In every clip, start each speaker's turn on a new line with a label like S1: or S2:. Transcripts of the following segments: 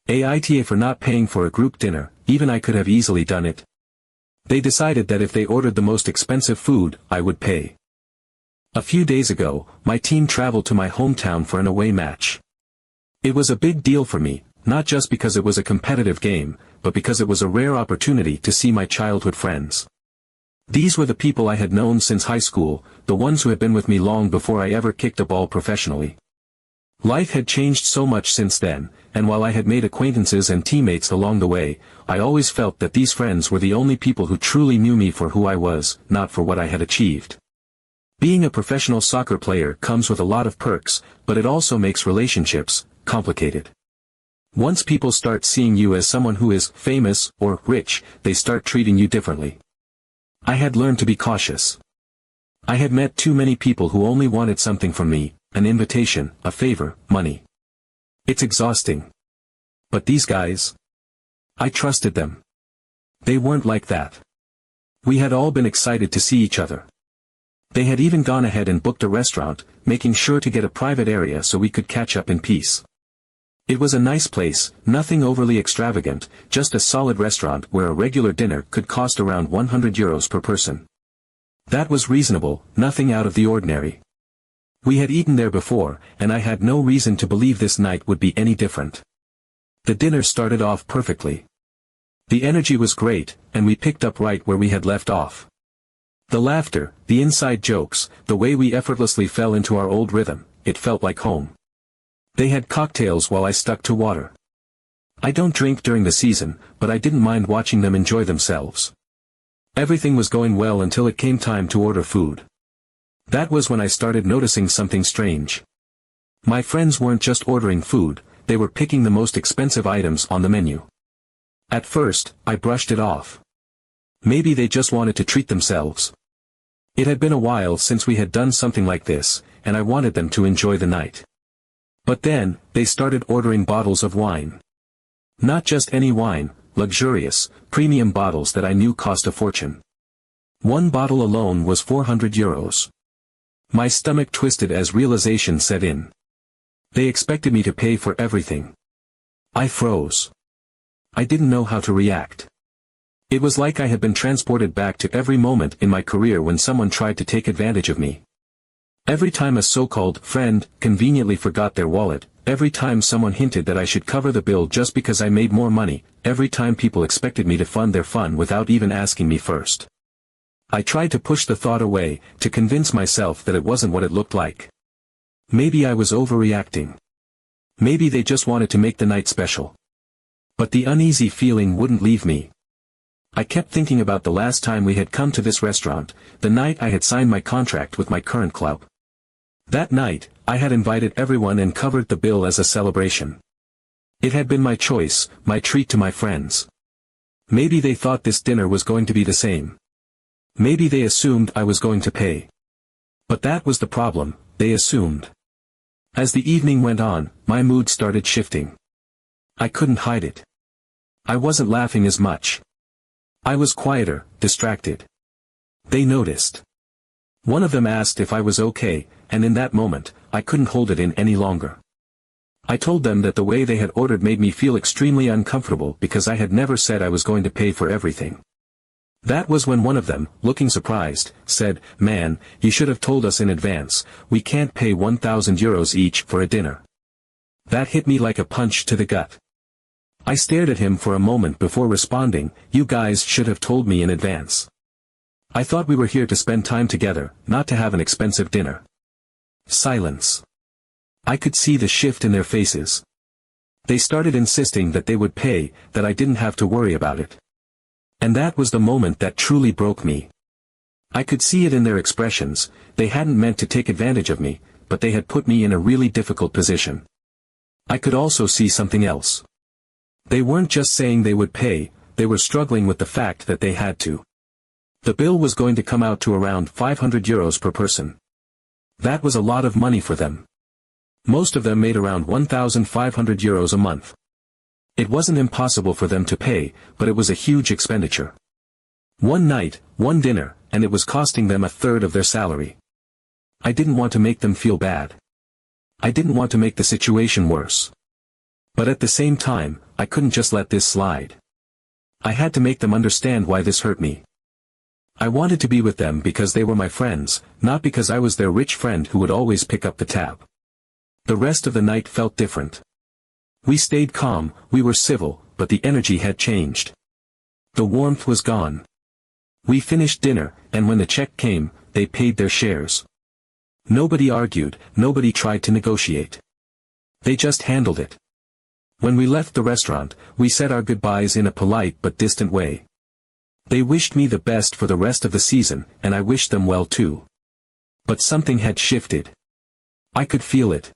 S1: AITA for not paying for a group dinner, even I could have easily done it. They decided that if they ordered the most expensive food, I would pay. A few days ago, my team traveled to my hometown for an away match. It was a big deal for me, not just because it was a competitive game, but because it was a rare opportunity to see my childhood friends. These were the people I had known since high school, the ones who had been with me long before I ever kicked a ball professionally. Life had changed so much since then, and while I had made acquaintances and teammates along the way, I always felt that these friends were the only people who truly knew me for who I was, not for what I had achieved. Being a professional soccer player comes with a lot of perks, but it also makes relationships complicated. Once people start seeing you as someone who is famous or rich, they start treating you differently. I had learned to be cautious. I had met too many people who only wanted something from me, an invitation, a favor, money. It's exhausting. But these guys? I trusted them. They weren't like that. We had all been excited to see each other. They had even gone ahead and booked a restaurant, making sure to get a private area so we could catch up in peace. It was a nice place, nothing overly extravagant, just a solid restaurant where a regular dinner could cost around €100 per person. That was reasonable, nothing out of the ordinary. We had eaten there before, and I had no reason to believe this night would be any different. The dinner started off perfectly. The energy was great, and we picked up right where we had left off. The laughter, the inside jokes, the way we effortlessly fell into our old rhythm, it felt like home. They had cocktails while I stuck to water. I don't drink during the season, but I didn't mind watching them enjoy themselves. Everything was going well until it came time to order food. That was when I started noticing something strange. My friends weren't just ordering food, they were picking the most expensive items on the menu. At first, I brushed it off. Maybe they just wanted to treat themselves. It had been a while since we had done something like this, and I wanted them to enjoy the night. But then, they started ordering bottles of wine. Not just any wine, luxurious, premium bottles that I knew cost a fortune. One bottle alone was €400. My stomach twisted as realization set in. They expected me to pay for everything. I froze. I didn't know how to react. It was like I had been transported back to every moment in my career when someone tried to take advantage of me. Every time a so-called friend conveniently forgot their wallet, every time someone hinted that I should cover the bill just because I made more money, every time people expected me to fund their fun without even asking me first. I tried to push the thought away, to convince myself that it wasn't what it looked like. Maybe I was overreacting. Maybe they just wanted to make the night special. But the uneasy feeling wouldn't leave me. I kept thinking about the last time we had come to this restaurant, the night I had signed my contract with my current club. That night, I had invited everyone and covered the bill as a celebration. It had been my choice, my treat to my friends. Maybe they thought this dinner was going to be the same. Maybe they assumed I was going to pay. But that was the problem, they assumed. As the evening went on, my mood started shifting. I couldn't hide it. I wasn't laughing as much. I was quieter, distracted. They noticed. One of them asked if I was okay, and in that moment, I couldn't hold it in any longer. I told them that the way they had ordered made me feel extremely uncomfortable because I had never said I was going to pay for everything. That was when one of them, looking surprised, said, "Man, you should have told us in advance, we can't pay €1,000 each for a dinner." That hit me like a punch to the gut. I stared at him for a moment before responding, "You guys should have told me in advance. I thought we were here to spend time together, not to have an expensive dinner." Silence. I could see the shift in their faces. They started insisting that they would pay, that I didn't have to worry about it. And that was the moment that truly broke me. I could see it in their expressions, they hadn't meant to take advantage of me, but they had put me in a really difficult position. I could also see something else. They weren't just saying they would pay, they were struggling with the fact that they had to. The bill was going to come out to around €500 per person. That was a lot of money for them. Most of them made around €1,500 a month. It wasn't impossible for them to pay, but it was a huge expenditure. One night, one dinner, and it was costing them a third of their salary. I didn't want to make them feel bad. I didn't want to make the situation worse. But at the same time, I couldn't just let this slide. I had to make them understand why this hurt me. I wanted to be with them because they were my friends, not because I was their rich friend who would always pick up the tab. The rest of the night felt different. We stayed calm, we were civil, but the energy had changed. The warmth was gone. We finished dinner, and when the check came, they paid their shares. Nobody argued, nobody tried to negotiate. They just handled it. When we left the restaurant, we said our goodbyes in a polite but distant way. They wished me the best for the rest of the season, and I wished them well too. But something had shifted. I could feel it.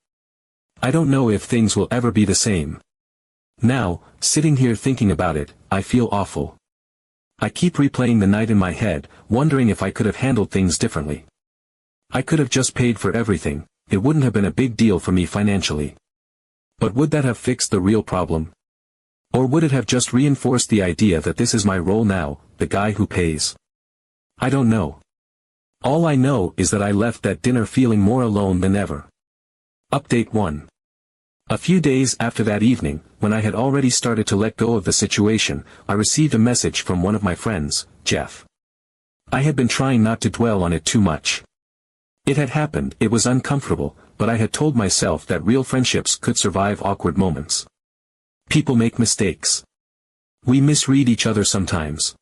S1: I don't know if things will ever be the same. Now, sitting here thinking about it, I feel awful. I keep replaying the night in my head, wondering if I could have handled things differently. I could have just paid for everything, it wouldn't have been a big deal for me financially. But would that have fixed the real problem? Or would it have just reinforced the idea that this is my role now, the guy who pays? I don't know. All I know is that I left that dinner feeling more alone than ever. Update 1. A few days after that evening, when I had already started to let go of the situation, I received a message from one of my friends, Jeff. I had been trying not to dwell on it too much. It had happened, it was uncomfortable, but I had told myself that real friendships could survive awkward moments. People make mistakes. We misread each other sometimes.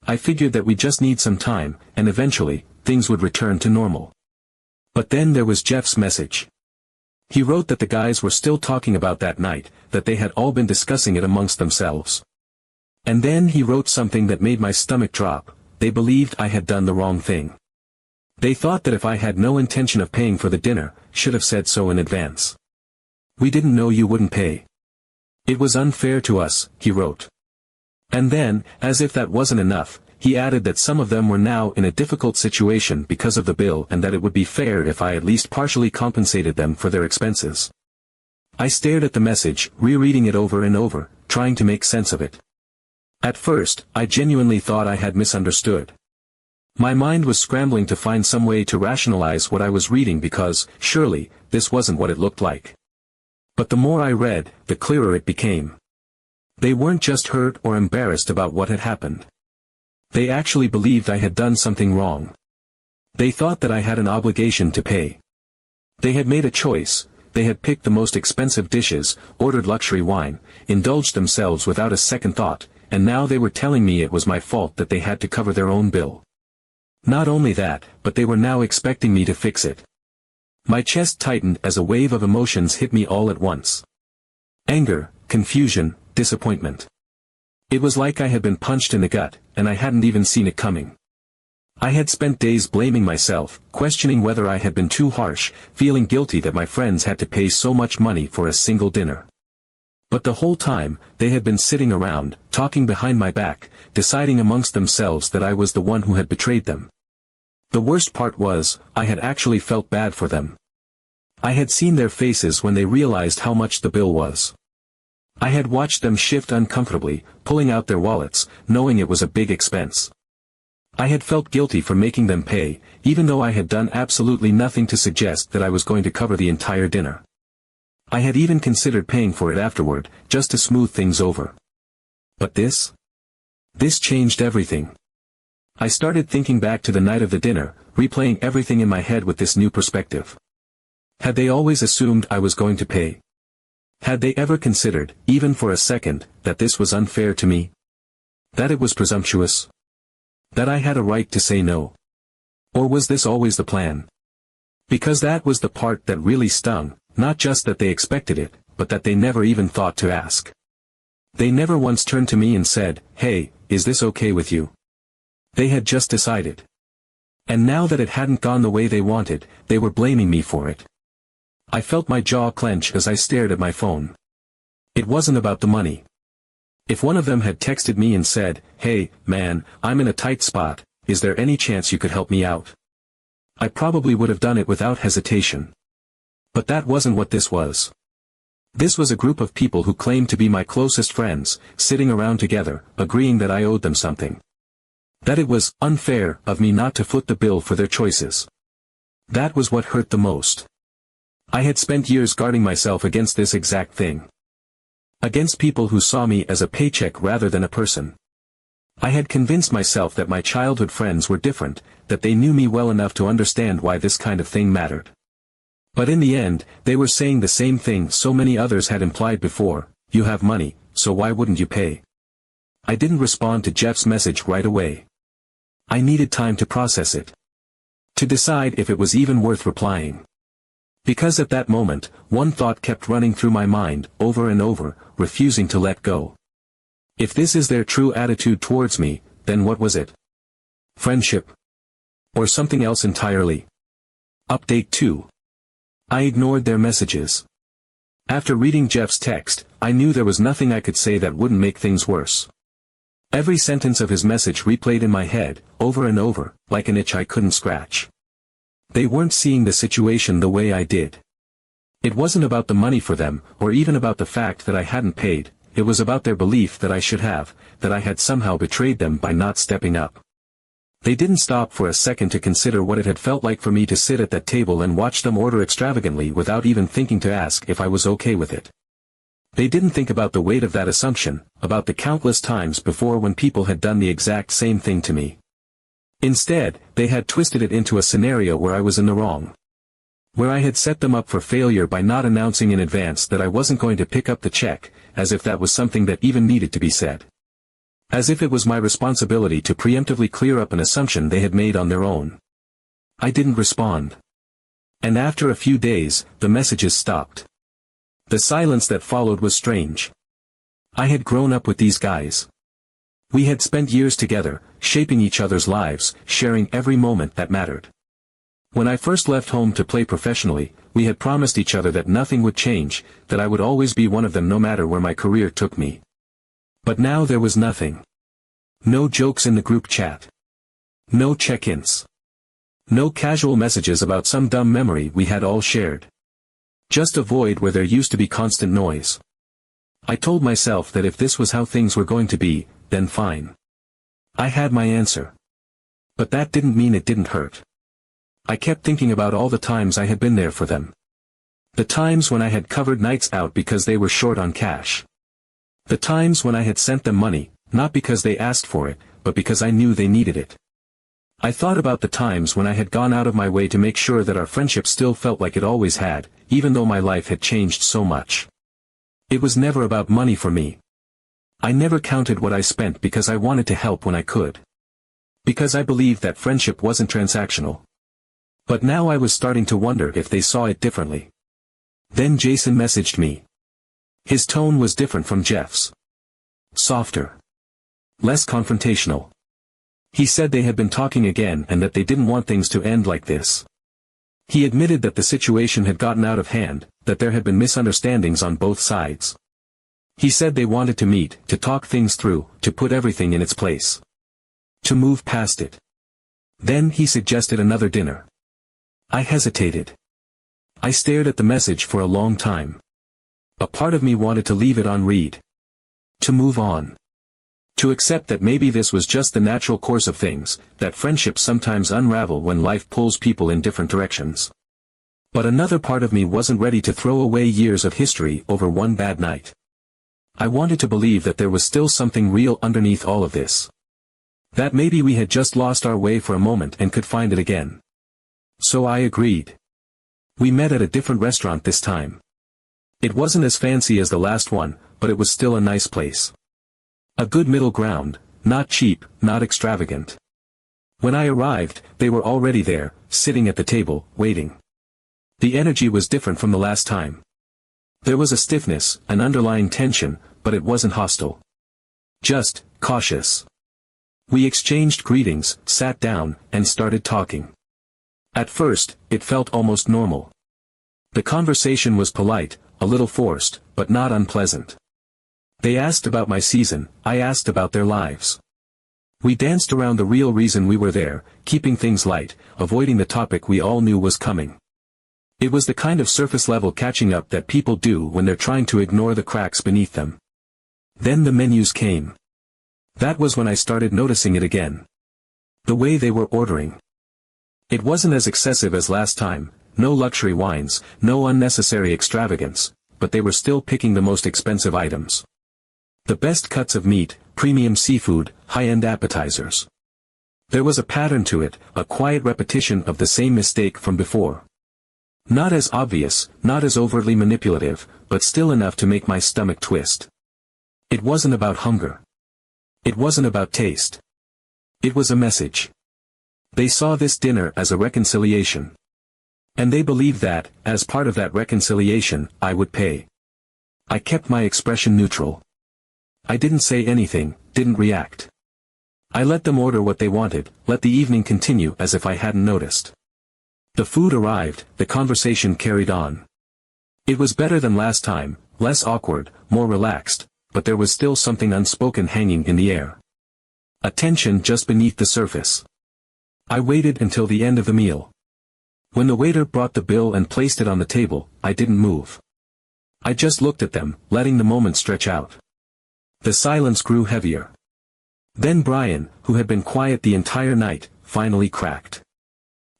S1: I figured that we just need some time, and eventually, things would return to normal. But then there was Jeff's message. He wrote that the guys were still talking about that night, that they had all been discussing it amongst themselves. And then he wrote something that made my stomach drop. They believed I had done the wrong thing. They thought that if I had no intention of paying for the dinner, should have said so in advance. We didn't know you wouldn't pay. It was unfair to us, he wrote. And then, as if that wasn't enough, he added that some of them were now in a difficult situation because of the bill and that it would be fair if I at least partially compensated them for their expenses. I stared at the message, rereading it over and over, trying to make sense of it. At first, I genuinely thought I had misunderstood. My mind was scrambling to find some way to rationalize what I was reading because, surely, this wasn't what it looked like. But the more I read, the clearer it became. They weren't just hurt or embarrassed about what had happened. They actually believed I had done something wrong. They thought that I had an obligation to pay. They had made a choice, they had picked the most expensive dishes, ordered luxury wine, indulged themselves without a second thought, and now they were telling me it was my fault that they had to cover their own bill. Not only that, but they were now expecting me to fix it. My chest tightened as a wave of emotions hit me all at once. Anger, confusion, disappointment. It was like I had been punched in the gut, and I hadn't even seen it coming. I had spent days blaming myself, questioning whether I had been too harsh, feeling guilty that my friends had to pay so much money for a single dinner. But the whole time, they had been sitting around, talking behind my back, deciding amongst themselves that I was the one who had betrayed them. The worst part was, I had actually felt bad for them. I had seen their faces when they realized how much the bill was. I had watched them shift uncomfortably, pulling out their wallets, knowing it was a big expense. I had felt guilty for making them pay, even though I had done absolutely nothing to suggest that I was going to cover the entire dinner. I had even considered paying for it afterward, just to smooth things over. But this? This changed everything. I started thinking back to the night of the dinner, replaying everything in my head with this new perspective. Had they always assumed I was going to pay? Had they ever considered, even for a second, that this was unfair to me? That it was presumptuous? That I had a right to say no? Or was this always the plan? Because that was the part that really stung, not just that they expected it, but that they never even thought to ask. They never once turned to me and said, "Hey, is this okay with you?" They had just decided. And now that it hadn't gone the way they wanted, they were blaming me for it. I felt my jaw clench as I stared at my phone. It wasn't about the money. If one of them had texted me and said, "Hey, man, I'm in a tight spot, is there any chance you could help me out?" I probably would have done it without hesitation. But that wasn't what this was. This was a group of people who claimed to be my closest friends, sitting around together, agreeing that I owed them something. That it was unfair of me not to foot the bill for their choices. That was what hurt the most. I had spent years guarding myself against this exact thing. Against people who saw me as a paycheck rather than a person. I had convinced myself that my childhood friends were different, that they knew me well enough to understand why this kind of thing mattered. But in the end, they were saying the same thing so many others had implied before: you have money, so why wouldn't you pay? I didn't respond to Jeff's message right away. I needed time to process it. To decide if it was even worth replying. Because at that moment, one thought kept running through my mind, over and over, refusing to let go. If this is their true attitude towards me, then what was it? Friendship? Or something else entirely? Update 2. I ignored their messages. After reading Jeff's text, I knew there was nothing I could say that wouldn't make things worse. Every sentence of his message replayed in my head, over and over, like an itch I couldn't scratch. They weren't seeing the situation the way I did. It wasn't about the money for them, or even about the fact that I hadn't paid. It was about their belief that I should have, that I had somehow betrayed them by not stepping up. They didn't stop for a second to consider what it had felt like for me to sit at that table and watch them order extravagantly without even thinking to ask if I was okay with it. They didn't think about the weight of that assumption, about the countless times before when people had done the exact same thing to me. Instead, they had twisted it into a scenario where I was in the wrong. Where I had set them up for failure by not announcing in advance that I wasn't going to pick up the check, as if that was something that even needed to be said. As if it was my responsibility to preemptively clear up an assumption they had made on their own. I didn't respond. And after a few days, the messages stopped. The silence that followed was strange. I had grown up with these guys. We had spent years together, shaping each other's lives, sharing every moment that mattered. When I first left home to play professionally, we had promised each other that nothing would change, that I would always be one of them no matter where my career took me. But now there was nothing. No jokes in the group chat. No check-ins. No casual messages about some dumb memory we had all shared. Just a void where there used to be constant noise. I told myself that if this was how things were going to be, then fine. I had my answer. But that didn't mean it didn't hurt. I kept thinking about all the times I had been there for them. The times when I had covered nights out because they were short on cash. The times when I had sent them money, not because they asked for it, but because I knew they needed it. I thought about the times when I had gone out of my way to make sure that our friendship still felt like it always had, even though my life had changed so much. It was never about money for me. I never counted what I spent because I wanted to help when I could. Because I believed that friendship wasn't transactional. But now I was starting to wonder if they saw it differently. Then Jason messaged me. His tone was different from Jeff's. Softer. Less confrontational. He said they had been talking again and that they didn't want things to end like this. He admitted that the situation had gotten out of hand, that there had been misunderstandings on both sides. He said they wanted to meet, to talk things through, to put everything in its place. To move past it. Then he suggested another dinner. I hesitated. I stared at the message for a long time. A part of me wanted to leave it on read. To move on. To accept that maybe this was just the natural course of things, that friendships sometimes unravel when life pulls people in different directions. But another part of me wasn't ready to throw away years of history over one bad night. I wanted to believe that there was still something real underneath all of this. That maybe we had just lost our way for a moment and could find it again. So I agreed. We met at a different restaurant this time. It wasn't as fancy as the last one, but it was still a nice place. A good middle ground, not cheap, not extravagant. When I arrived, they were already there, sitting at the table, waiting. The energy was different from the last time. There was a stiffness, an underlying tension, but it wasn't hostile. Just cautious. We exchanged greetings, sat down, and started talking. At first, it felt almost normal. The conversation was polite, a little forced, but not unpleasant. They asked about my season, I asked about their lives. We danced around the real reason we were there, keeping things light, avoiding the topic we all knew was coming. It was the kind of surface-level catching up that people do when they're trying to ignore the cracks beneath them. Then the menus came. That was when I started noticing it again. The way they were ordering. It wasn't as excessive as last time, no luxury wines, no unnecessary extravagance, but they were still picking the most expensive items. The best cuts of meat, premium seafood, high-end appetizers. There was a pattern to it, a quiet repetition of the same mistake from before. Not as obvious, not as overtly manipulative, but still enough to make my stomach twist. It wasn't about hunger. It wasn't about taste. It was a message. They saw this dinner as a reconciliation. And they believed that, as part of that reconciliation, I would pay. I kept my expression neutral. I didn't say anything, didn't react. I let them order what they wanted, let the evening continue as if I hadn't noticed. The food arrived, the conversation carried on. It was better than last time, less awkward, more relaxed, but there was still something unspoken hanging in the air. A tension just beneath the surface. I waited until the end of the meal. When the waiter brought the bill and placed it on the table, I didn't move. I just looked at them, letting the moment stretch out. The silence grew heavier. Then Brian, who had been quiet the entire night, finally cracked.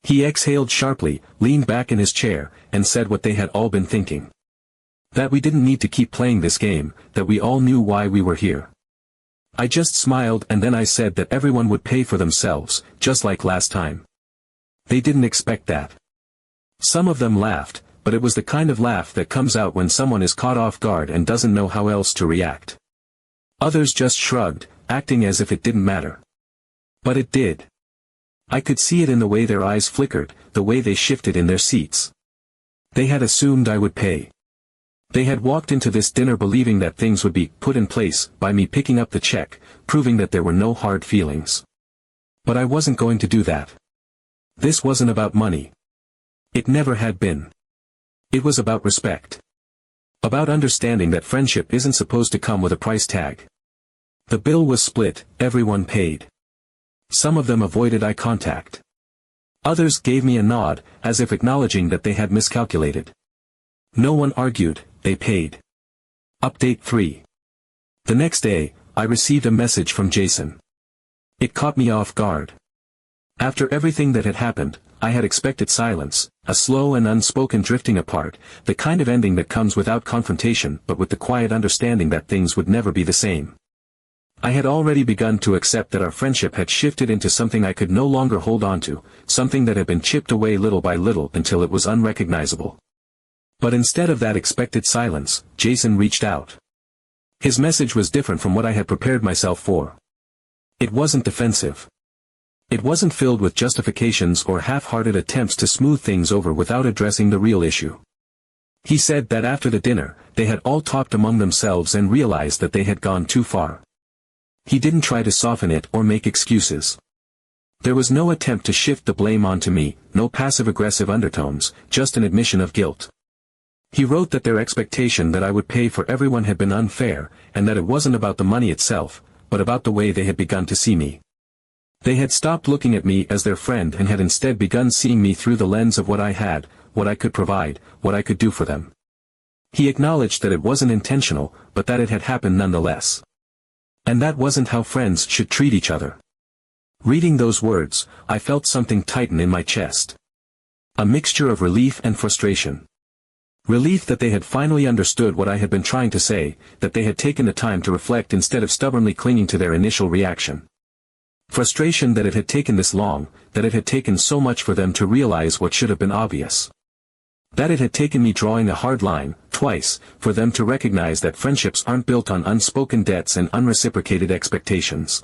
S1: He exhaled sharply, leaned back in his chair, and said what they had all been thinking. That we didn't need to keep playing this game, that we all knew why we were here. I just smiled and then I said that everyone would pay for themselves, just like last time. They didn't expect that. Some of them laughed, but it was the kind of laugh that comes out when someone is caught off guard and doesn't know how else to react. Others just shrugged, acting as if it didn't matter. But it did. I could see it in the way their eyes flickered, the way they shifted in their seats. They had assumed I would pay. They had walked into this dinner believing that things would be put in place by me picking up the check, proving that there were no hard feelings. But I wasn't going to do that. This wasn't about money. It never had been. It was about respect. About understanding that friendship isn't supposed to come with a price tag. The bill was split, everyone paid. Some of them avoided eye contact. Others gave me a nod, as if acknowledging that they had miscalculated. No one argued, they paid. Update 3. The next day, I received a message from Jason. It caught me off guard. After everything that had happened, I had expected silence, a slow and unspoken drifting apart, the kind of ending that comes without confrontation but with the quiet understanding that things would never be the same. I had already begun to accept that our friendship had shifted into something I could no longer hold on to, something that had been chipped away little by little until it was unrecognizable. But instead of that expected silence, Jason reached out. His message was different from what I had prepared myself for. It wasn't defensive. It wasn't filled with justifications or half-hearted attempts to smooth things over without addressing the real issue. He said that after the dinner, they had all talked among themselves and realized that they had gone too far. He didn't try to soften it or make excuses. There was no attempt to shift the blame onto me, no passive-aggressive undertones, just an admission of guilt. He wrote that their expectation that I would pay for everyone had been unfair, and that it wasn't about the money itself, but about the way they had begun to see me. They had stopped looking at me as their friend and had instead begun seeing me through the lens of what I had, what I could provide, what I could do for them. He acknowledged that it wasn't intentional, but that it had happened nonetheless. And that wasn't how friends should treat each other. Reading those words, I felt something tighten in my chest. A mixture of relief and frustration. Relief that they had finally understood what I had been trying to say, that they had taken the time to reflect instead of stubbornly clinging to their initial reaction. Frustration that it had taken this long, that it had taken so much for them to realize what should have been obvious. That it had taken me drawing a hard line, twice, for them to recognize that friendships aren't built on unspoken debts and unreciprocated expectations.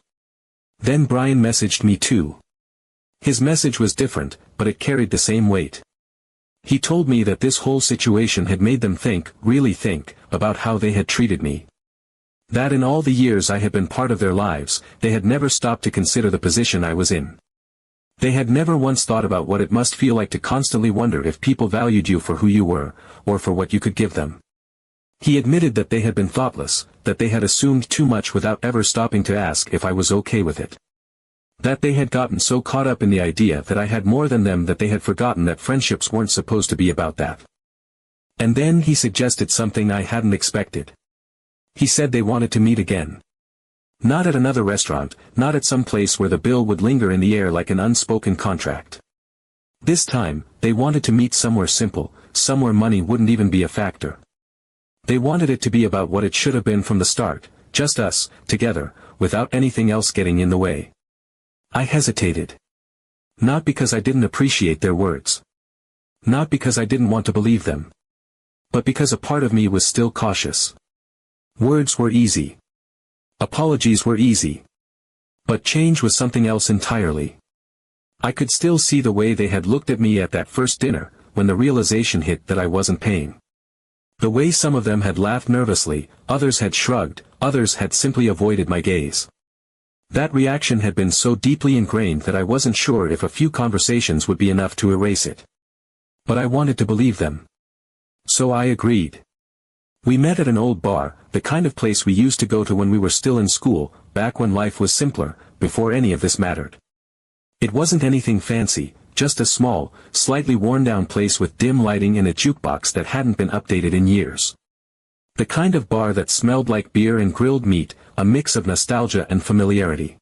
S1: Then Brian messaged me too. His message was different, but it carried the same weight. He told me that this whole situation had made them think, really think, about how they had treated me. That in all the years I had been part of their lives, they had never stopped to consider the position I was in. They had never once thought about what it must feel like to constantly wonder if people valued you for who you were, or for what you could give them. He admitted that they had been thoughtless, that they had assumed too much without ever stopping to ask if I was okay with it. That they had gotten so caught up in the idea that I had more than them that they had forgotten that friendships weren't supposed to be about that. And then he suggested something I hadn't expected. He said they wanted to meet again. Not at another restaurant, not at some place where the bill would linger in the air like an unspoken contract. This time, they wanted to meet somewhere simple, somewhere money wouldn't even be a factor. They wanted it to be about what it should have been from the start, just us, together, without anything else getting in the way. I hesitated. Not because I didn't appreciate their words. Not because I didn't want to believe them. But because a part of me was still cautious. Words were easy. Apologies were easy. But change was something else entirely. I could still see the way they had looked at me at that first dinner, when the realization hit that I wasn't paying. The way some of them had laughed nervously, others had shrugged, others had simply avoided my gaze. That reaction had been so deeply ingrained that I wasn't sure if a few conversations would be enough to erase it. But I wanted to believe them. So I agreed. We met at an old bar, the kind of place we used to go to when we were still in school, back when life was simpler, before any of this mattered. It wasn't anything fancy, just a small, slightly worn-down place with dim lighting and a jukebox that hadn't been updated in years. The kind of bar that smelled like beer and grilled meat, a mix of nostalgia and familiarity.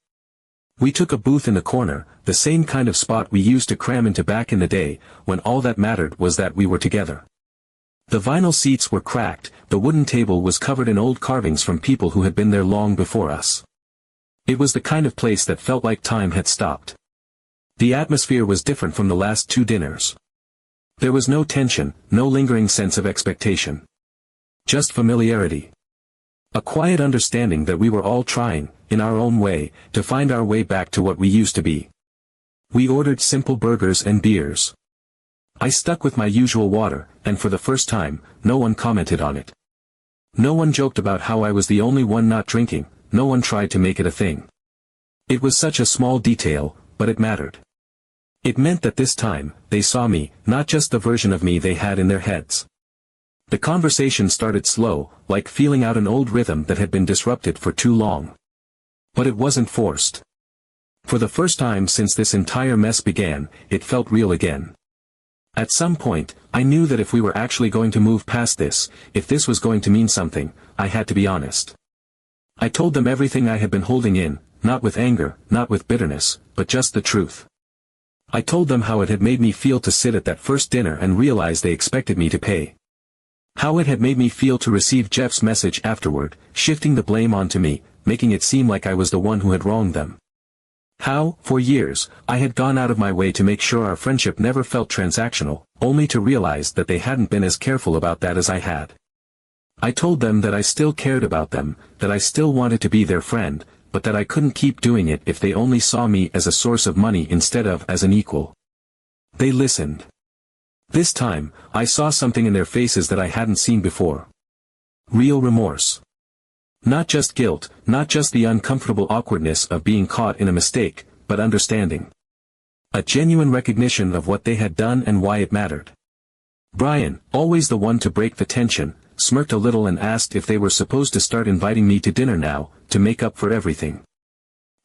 S1: We took a booth in the corner, the same kind of spot we used to cram into back in the day, when all that mattered was that we were together. The vinyl seats were cracked, the wooden table was covered in old carvings from people who had been there long before us. It was the kind of place that felt like time had stopped. The atmosphere was different from the last two dinners. There was no tension, no lingering sense of expectation. Just familiarity. A quiet understanding that we were all trying, in our own way, to find our way back to what we used to be. We ordered simple burgers and beers. I stuck with my usual water, and for the first time, no one commented on it. No one joked about how I was the only one not drinking, no one tried to make it a thing. It was such a small detail, but it mattered. It meant that this time, they saw me, not just the version of me they had in their heads. The conversation started slow, like feeling out an old rhythm that had been disrupted for too long. But it wasn't forced. For the first time since this entire mess began, it felt real again. At some point, I knew that if we were actually going to move past this, if this was going to mean something, I had to be honest. I told them everything I had been holding in, not with anger, not with bitterness, but just the truth. I told them how it had made me feel to sit at that first dinner and realize they expected me to pay. How it had made me feel to receive Jeff's message afterward, shifting the blame onto me, making it seem like I was the one who had wronged them. How, for years, I had gone out of my way to make sure our friendship never felt transactional, only to realize that they hadn't been as careful about that as I had. I told them that I still cared about them, that I still wanted to be their friend, but that I couldn't keep doing it if they only saw me as a source of money instead of as an equal. They listened. This time, I saw something in their faces that I hadn't seen before. Real remorse. Not just guilt, not just the uncomfortable awkwardness of being caught in a mistake, but understanding. A genuine recognition of what they had done and why it mattered. Brian, always the one to break the tension, smirked a little and asked if they were supposed to start inviting me to dinner now, to make up for everything.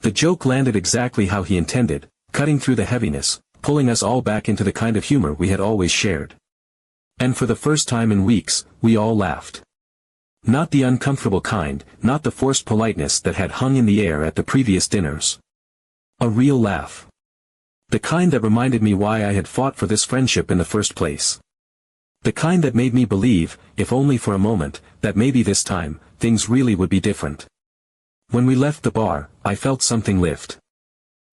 S1: The joke landed exactly how he intended, cutting through the heaviness, pulling us all back into the kind of humor we had always shared. And for the first time in weeks, we all laughed. Not the uncomfortable kind, not the forced politeness that had hung in the air at the previous dinners. A real laugh. The kind that reminded me why I had fought for this friendship in the first place. The kind that made me believe, if only for a moment, that maybe this time, things really would be different. When we left the bar, I felt something lift.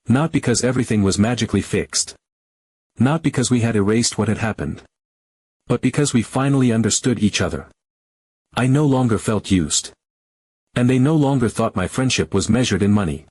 S1: Not because everything was magically fixed. Not because we had erased what had happened. But because we finally understood each other. I no longer felt used. And they no longer thought my friendship was measured in money.